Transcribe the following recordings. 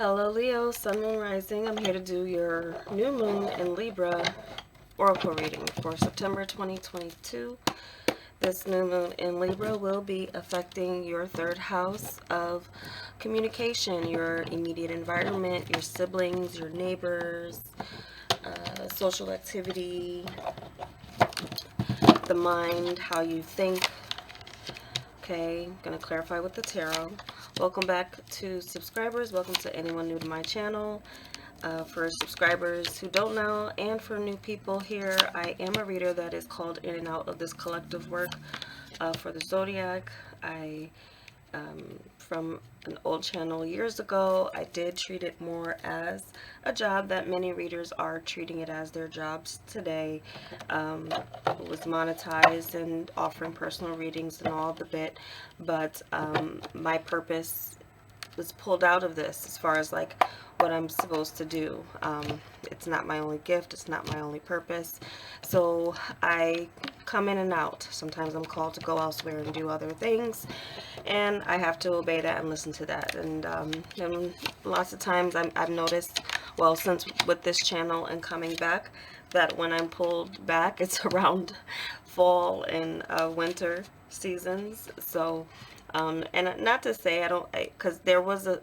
Hello Leo, Sun, Moon, Rising. I'm here to do your new moon in Libra oracle reading for September 2022. This new moon in Libra will be affecting your third house of communication, your immediate environment, your siblings, your neighbors, social activity, the mind, how you think. Okay, I'm going to clarify with the tarot. Welcome back to subscribers. Welcome to anyone new to my channel. For subscribers who don't know and for new people here, I am a reader that is called in and out of this collective work for the zodiac. From an old channel years ago, I did treat it more as a job that many readers are treating it as their jobs today. It was monetized and offering personal readings and all the bit, but my purpose was pulled out of this as far as like what I'm supposed to do. It's not my only gift, it's not my only purpose. So I come in and out. Sometimes I'm called to go elsewhere and do other things, and I have to obey that and listen to that. And lots of times I've noticed, well, since with this channel and coming back, that when I'm pulled back, it's around fall and winter seasons. So and not to say I don't, because there was a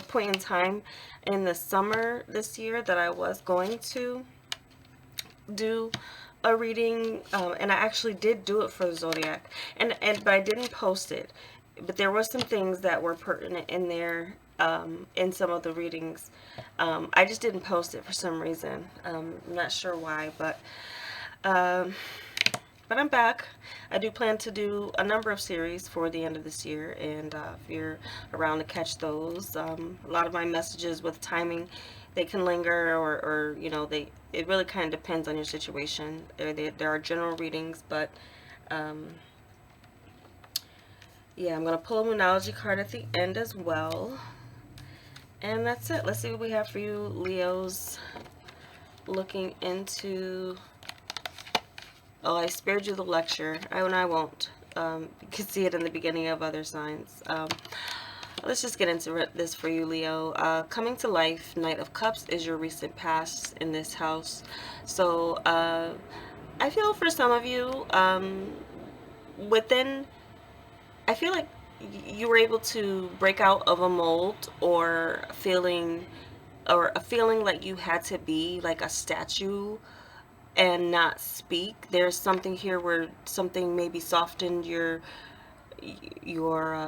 point in time in the summer this year that I was going to do a reading, and I actually did do it for the zodiac, but I didn't post it. But there were some things that were pertinent in there, in some of the readings. I just didn't post it for some reason. I'm not sure why, but I'm back. I do plan to do a number of series for the end of this year, and if you're around to catch those, a lot of my messages with timing, they can linger, or you know, it really kind of depends on your situation. There are general readings, but yeah, I'm going to pull a Moonology card at the end as well. And that's it. Let's see what we have for you, Leos. Looking into... Oh, I spared you the lecture. I won't. You can see it in the beginning of other signs. Let's just get into this for you, Leo. Coming to life, Knight of Cups is your recent past in this house. So I feel for some of you, I feel like you were able to break out of a mold, or a feeling like you had to be like a statue and not speak. There's something here where something maybe softened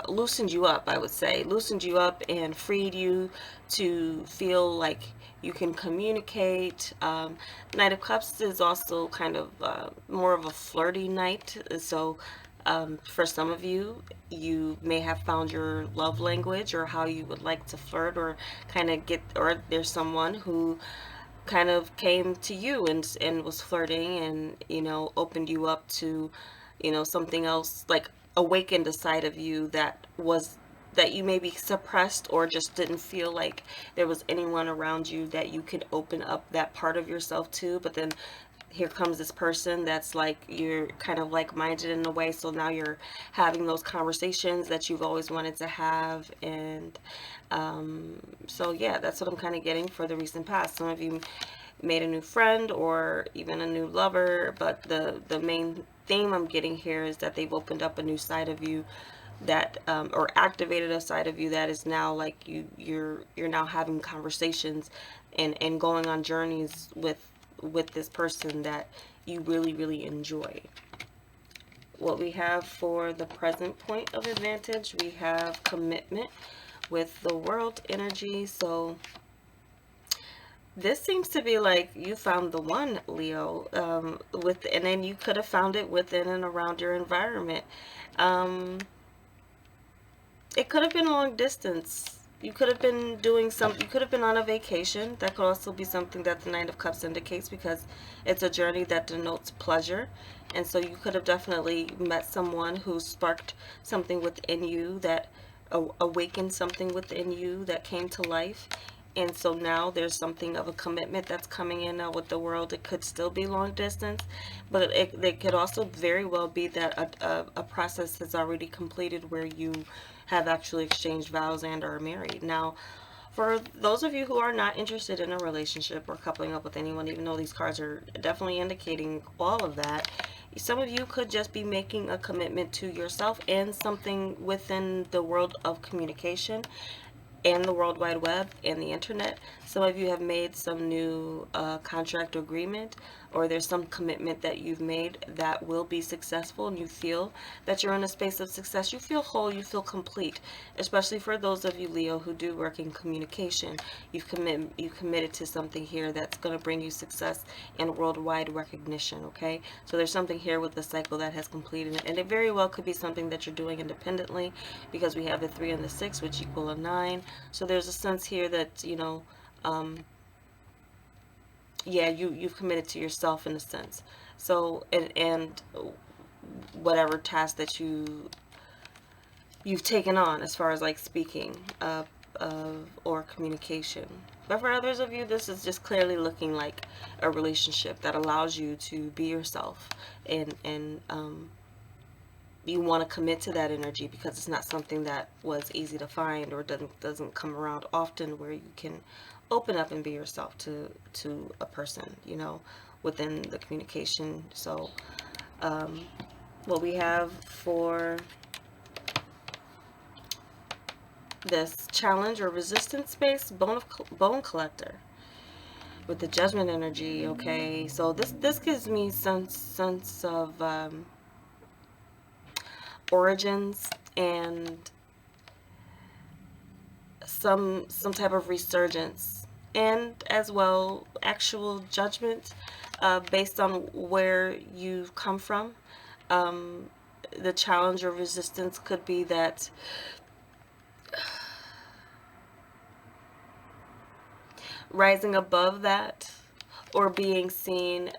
loosened you up, I would say, loosened you up and freed you to feel like you can communicate. Knight of Cups is also kind of more of a flirty knight, so for some of you, you may have found your love language, or how you would like to flirt, or kind of or there's someone who kind of came to you and was flirting, and you know, opened you up to, you know, something else, like awakened a side of you that you maybe suppressed, or just didn't feel like there was anyone around you that you could open up that part of yourself to. But then here comes this person that's like, you're kind of like-minded in a way, so now you're having those conversations that you've always wanted to have. And so yeah, that's what I'm kind of getting for the recent past. Some of you made a new friend or even a new lover, but the main theme I'm getting here is that they've opened up a new side of you, that or activated a side of you that is now like you're now having conversations and going on journeys with this person that you really enjoy. What we have for the present point of advantage, we have commitment with the world energy. So this seems to be like you found the one, Leo, and then you could have found it within and around your environment. It could have been long distance. You could have been doing you could have been on a vacation. That could also be something that the Nine of Cups indicates, because it's a journey that denotes pleasure. And so you could have definitely met someone who sparked something within you, that awakened something within you that came to life. And so now there's something of a commitment that's coming in now with the world. It could still be long distance, but it could also very well be that a process has already completed where you have actually exchanged vows and are married. Now, for those of you who are not interested in a relationship or coupling up with anyone, even though these cards are definitely indicating all of that, some of you could just be making a commitment to yourself and something within the world of communication and the World Wide Web and the internet. Some of you have made some new contract agreement, or there's some commitment that you've made that will be successful, and you feel that you're in a space of success. You feel whole, you feel complete, especially for those of you, Leo, who do work in communication. You committed to something here that's going to bring you success and worldwide recognition, okay? So there's something here with the cycle that has completed, and it very well could be something that you're doing independently, because we have the 3 and the 6, which equal a 9. So there's a sense here that, yeah, you've committed to yourself in a sense. So, and whatever task that you've taken on as far as like speaking or communication. But for others of you, this is just clearly looking like a relationship that allows you to be yourself, and you want to commit to that energy, because it's not something that was easy to find or doesn't come around often, where you can open up and be yourself to a person, within the communication. So what we have for this challenge or resistance space, bone collector with the judgment energy. Okay, so this gives me some sense of origins and some type of resurgence, and as well actual judgment based on where you've come from. The challenge or resistance could be that rising above that, or being seen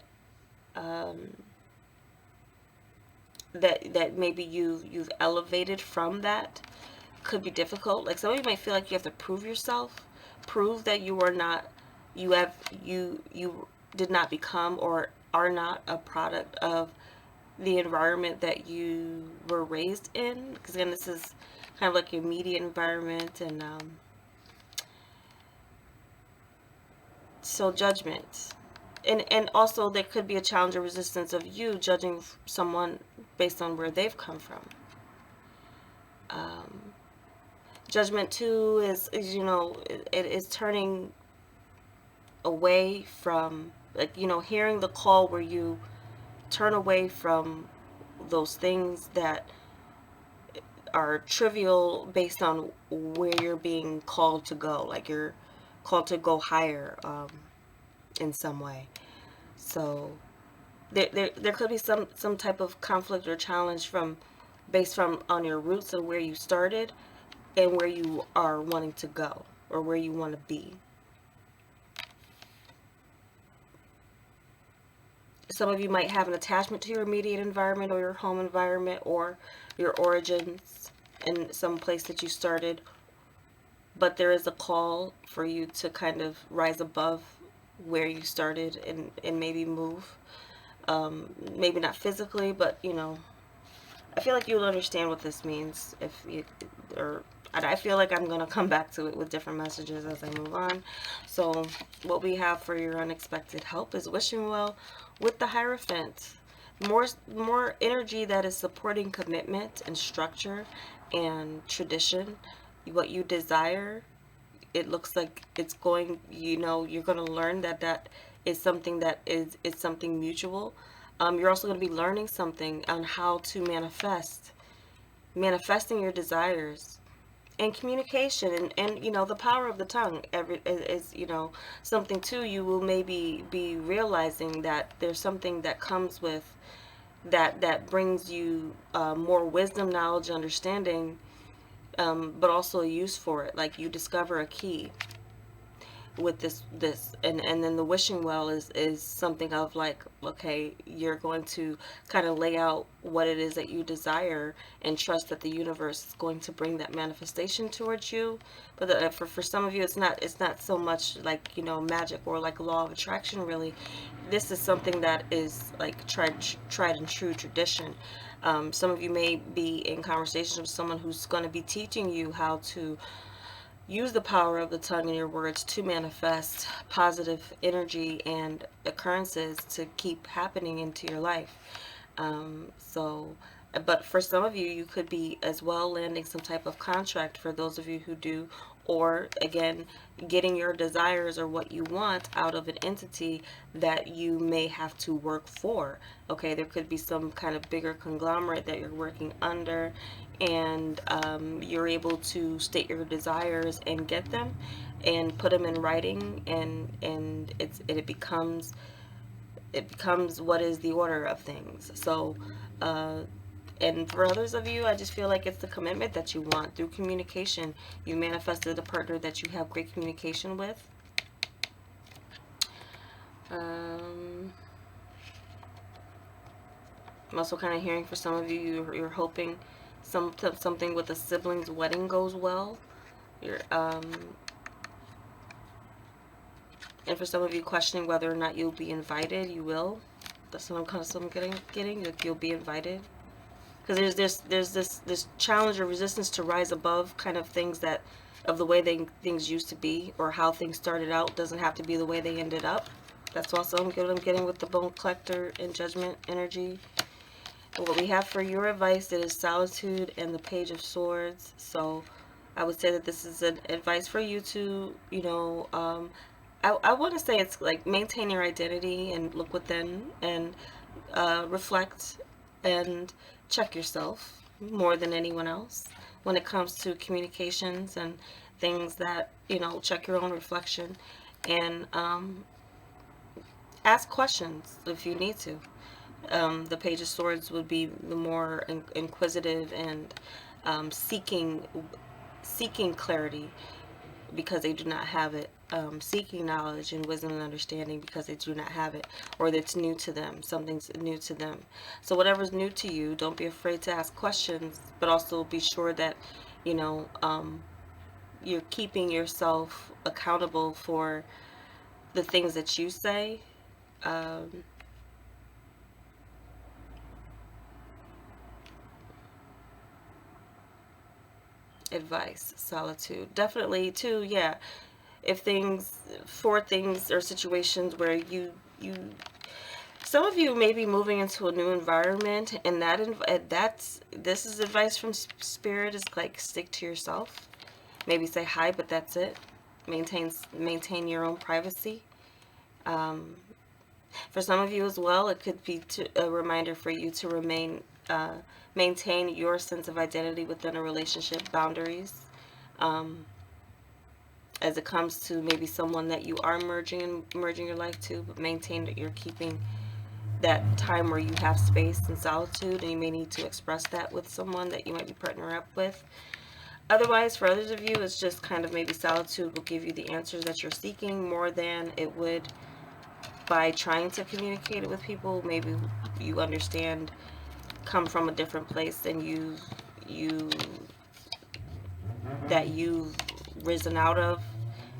that maybe you've elevated from that, could be difficult. Like, some of you might feel like you have to prove yourself, prove that you did not become or are not a product of the environment that you were raised in. Because again, this is kind of like your immediate environment, and so judgment. And also there could be a challenge or resistance of you judging someone based on where they've come from. Judgment too is it is turning away from, like, hearing the call where you turn away from those things that are trivial based on where you're being called to go. Like, you're called to go higher in some way. So there could be some type of conflict or challenge based on your roots and where you started and where you are wanting to go, or where you want to be. Some of you might have an attachment to your immediate environment or your home environment or your origins in some place that you started, but there is a call for you to kind of rise above where you started and maybe move. Maybe not physically, but I feel like you'll understand what this means I feel like I'm going to come back to it with different messages as I move on. So what we have for your unexpected help is wishing well with the Hierophant. More energy that is supporting commitment and structure and tradition. What you desire, it looks like it's going, you're going to learn that is something that is something mutual. You're also going to be learning something on how to manifesting your desires. And communication and the power of the tongue is something too. You will maybe be realizing that there's something that comes with that brings you more wisdom, knowledge, understanding, but also a use for it. Like, you discover a key. with this and then the wishing well is something of like, okay, you're going to kind of lay out what it is that you desire and trust that the universe is going to bring that manifestation towards you. But for some of you, it's not so much like, magic or like law of attraction. Really, this is something that is like tried and true tradition. Some of you may be in conversations with someone who's going to be teaching you how to use the power of the tongue and your words to manifest positive energy and occurrences to keep happening into your life. But for some of you, you could be as well landing some type of contract for those of you who do, or again, getting your desires or what you want out of an entity that you may have to work for. Okay, there could be some kind of bigger conglomerate that you're working under, and you're able to state your desires and get them and put them in writing, and it becomes what is the order of things. So and for others of you, I just feel like it's the commitment that you want through communication. You manifested a partner that you have great communication with. I'm also kind of hearing for some of you, you're hoping something with a sibling's wedding goes well. And for some of you questioning whether or not you'll be invited, you will. That's what I'm getting. Like, you'll be invited. Because there's this challenge or resistance to rise above kind of things of the way things used to be, or how things started out doesn't have to be the way they ended up. That's also what I'm getting with the bone collector and judgment energy. And what we have for your advice is solitude and the page of swords. So I would say that this is an advice for you to, I want to say it's like maintain your identity and look within and reflect and check yourself more than anyone else when it comes to communications and things that, check your own reflection and ask questions if you need to. The Page of Swords would be the more inquisitive and seeking clarity because they do not have it, seeking knowledge and wisdom and understanding because they do not have it, or that's new to them, something's new to them. So whatever's new to you, don't be afraid to ask questions, but also be sure that, you're keeping yourself accountable for the things that you say. Advice, solitude, definitely too. Yeah, if things or situations where some of you may be moving into a new environment, and this is advice from spirit, is like stick to yourself. Maybe say hi, but that's it. Maintain your own privacy. For some of you as well, it could be a reminder for you to maintain your sense of identity within a relationship, boundaries, as it comes to maybe someone that you are merging your life to, but maintain that you're keeping that time where you have space and solitude, and you may need to express that with someone that you might be partnering up with. Otherwise, for others of you, it's just kind of maybe solitude will give you the answers that you're seeking more than it would by trying to communicate it with people. Maybe you understand, come from a different place than you've risen out of,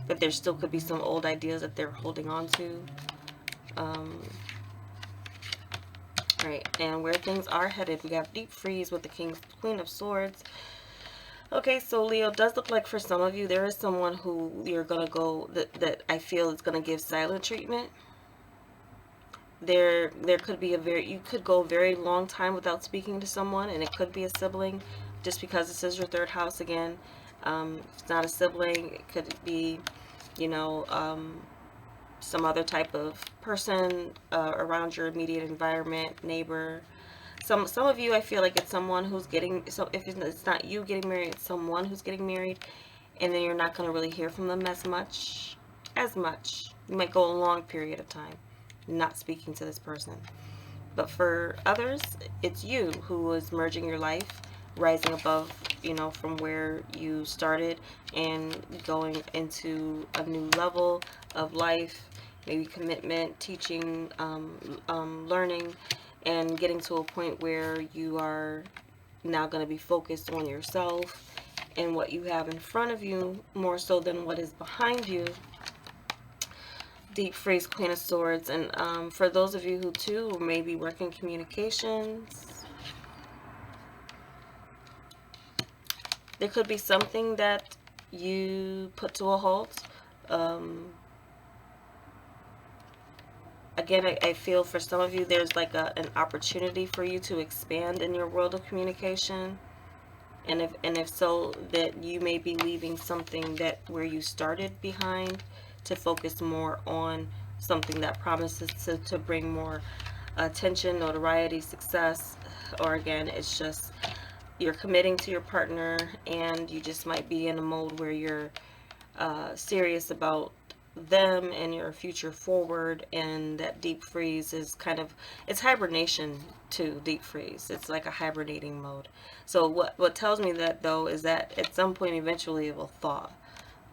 but there still could be some old ideas that they're holding on to. Right, and where things are headed, we have deep freeze with the Queen of Swords. Okay, so Leo, does look like for some of you there is someone who you're gonna go that I feel is gonna give silent treatment. There could be you could go a very long time without speaking to someone, and it could be a sibling, just because this is your third house again. It's not a sibling. It could be, some other type of person around your immediate environment, neighbor. Some of you, I feel like it's someone who's getting, so if it's not you getting married, it's someone who's getting married, and then you're not going to really hear from them as much. You might go a long period of time not speaking to this person. But for others, it's you who is merging your life rising above, from where you started and going into a new level of life, maybe commitment, teaching, learning, and getting to a point where you are now going to be focused on yourself and what you have in front of you more so than what is behind you. Deep freeze, Queen of Swords. And for those of you who too may be working communications, there could be something that you put to a halt. Again, I feel for some of you there's like an opportunity for you to expand in your world of communication. And if so, that you may be leaving something that where you started behind to focus more on something that promises to bring more attention, notoriety, success. Or again, it's just you're committing to your partner and you just might be in a mode where you're serious about them and your future forward. And that deep freeze is kind of, it's hibernation to deep freeze. It's like a hibernating mode. So what tells me that though is that at some point eventually it will thaw.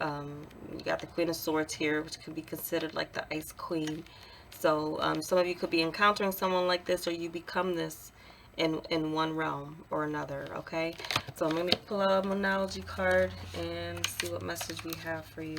You got the Queen of Swords here, which could be considered like the Ice Queen. So some of you could be encountering someone like this, or you become this in one realm or another. Okay, so I'm going to pull out an analogy card and see what message we have for you.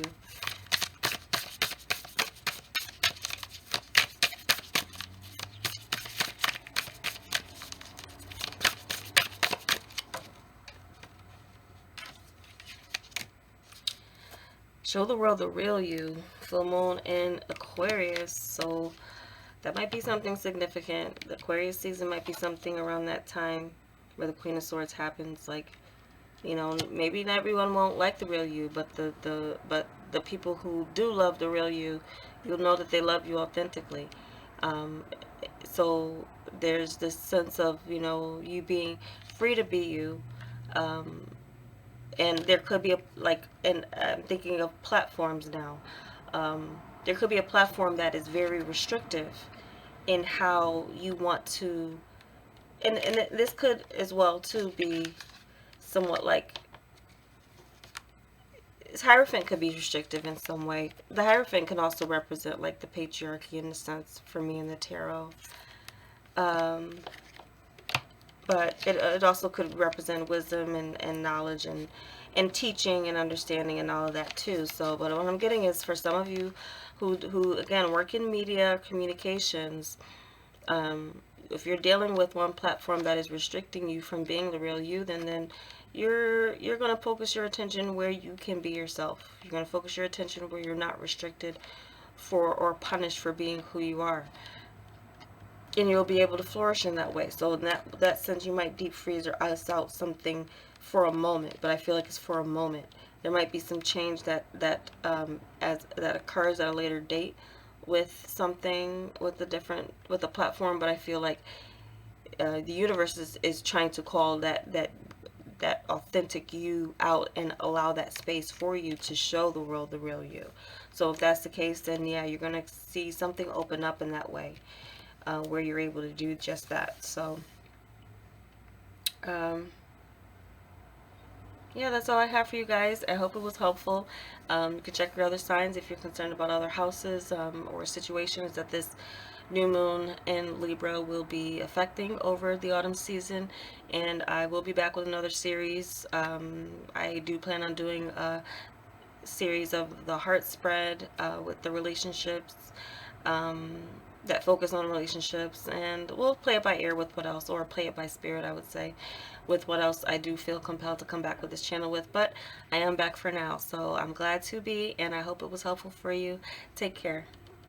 Show the world the real you. Full moon in Aquarius, so that might be something significant. The Aquarius season might be something around that time where the Queen of Swords happens. Like, maybe not everyone won't like the real you, but the people who do love the real you, you'll know that they love you authentically. So there's this sense of you being free to be you. And there could be and I'm thinking of platforms now. There could be a platform that is very restrictive in how you want to, and this could as well too be somewhat like, this Hierophant could be restrictive in some way. The Hierophant can also represent like the patriarchy in a sense for me in the tarot. But it also could represent wisdom and knowledge and teaching and understanding and all of that too. So, but what I'm getting is for some of you who again work in media communications, if you're dealing with one platform that is restricting you from being the real you, then you're going to focus your attention where you can be yourself. You're going to focus your attention where you're not restricted for or punished for being who you are. And you'll be able to flourish in that way. So in that sense, you might deep freeze or ice out something for a moment, but I feel like it's for a moment. There might be some change that occurs at a later date with something with a platform, but I feel like the universe is trying to call that authentic you out and allow that space for you to show the world the real you. So if that's the case, then yeah, you're gonna see something open up in that way. Where you're able to do just that. So, yeah, that's all I have for you guys. I hope it was helpful. You can check your other signs if you're concerned about other houses or situations that this new moon in Libra will be affecting over the autumn season. And I will be back with another series. I do plan on doing a series of the heart spread with the relationships. That focus on relationships, and we'll play it by ear with what else, or play it by spirit, I would say, with what else I do feel compelled to come back with this channel with. But I am back for now, so I'm glad to be, and I hope it was helpful for you. Take care.